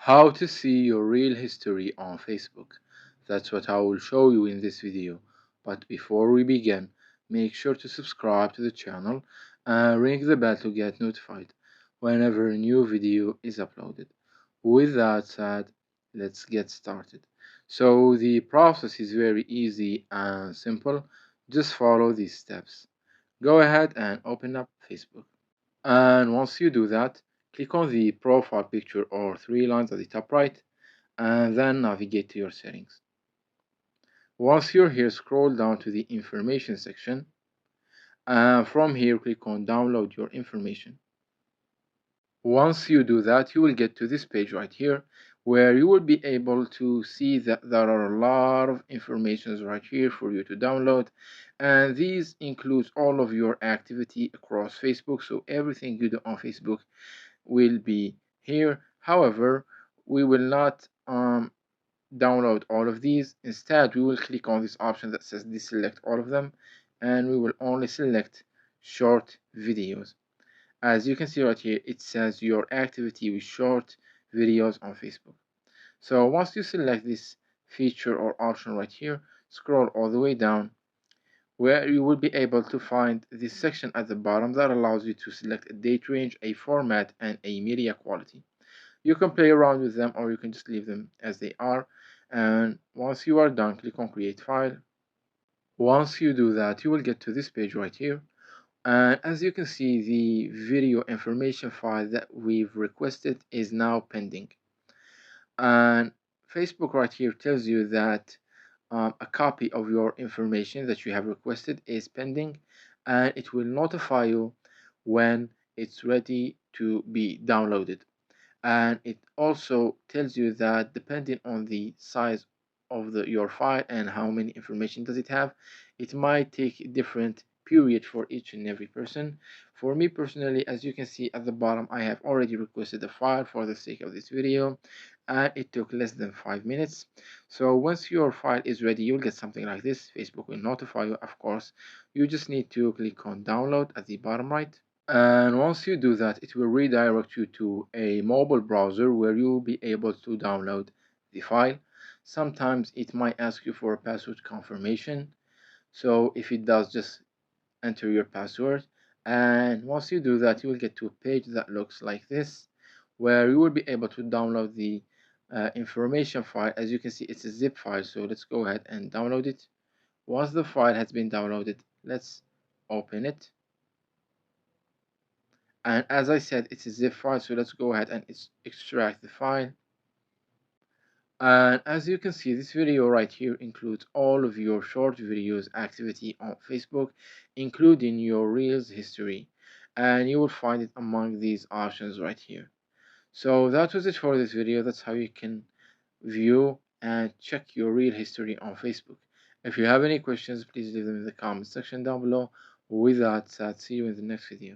How to see your real history on Facebook. That's what I will show you in this video. But before we begin, make sure to subscribe to the channel and ring the bell to get notified whenever a new video is uploaded. With that said, let's get started. So the process is very easy and simple. Just follow these steps. Go ahead and open up Facebook. And once you do that, click on the profile picture or three lines at the top right, and then navigate to your settings. Once you're here, scroll down to the information section, and from here click on download your information. Once you do that, you will get to this page right here, where you will be able to see that there are a lot of informations right here for you to download, and these includes all of your activity across Facebook. So everything you do on Facebook will be here. However, we will not download all of these. Instead, we will click on this option that says deselect all of them, and we will only select short videos. As you can see right here, it says your activity with short videos on Facebook. So once you select this feature or option right here, scroll all the way down, where you will be able to find this section at the bottom that allows you to select a date range, a format, and a media quality. You can play around with them, or you can just leave them as they are. And once you are done, click on create file. Once you do that, you will get to this page right here. And as you can see, the video information file that we've requested is now pending. And Facebook right here tells you that a copy of your information that you have requested is pending, and it will notify you when it's ready to be downloaded. And it also tells you that depending on the size of your file and how many information does it have, it might take a different period for each and every person. For me personally, as you can see at the bottom, I have already requested a file for the sake of this video, and it took less than 5 minutes. So once your file is ready, you'll get something like this. Facebook will notify you, of course. You just need to click on download at the bottom right, and once you do that, it will redirect you to a mobile browser where you'll be able to download the file. Sometimes it might ask you for a password confirmation, so if it does, just enter your password. And once you do that, you will get to a page that looks like this, where you will be able to download the information file. As you can see, it's a zip file, so let's go ahead and download it. Once the file has been downloaded, let's open it. And as I said, it's a zip file, so let's go ahead and extract the file. And as you can see, this video right here includes all of your short videos activity on Facebook, including your Reels history, and you will find it among these options right here. So that was it for this video. That's how you can view and check your Reel history on Facebook. If you have any questions, please leave them in the comment section down below. With that said, see you in the next video.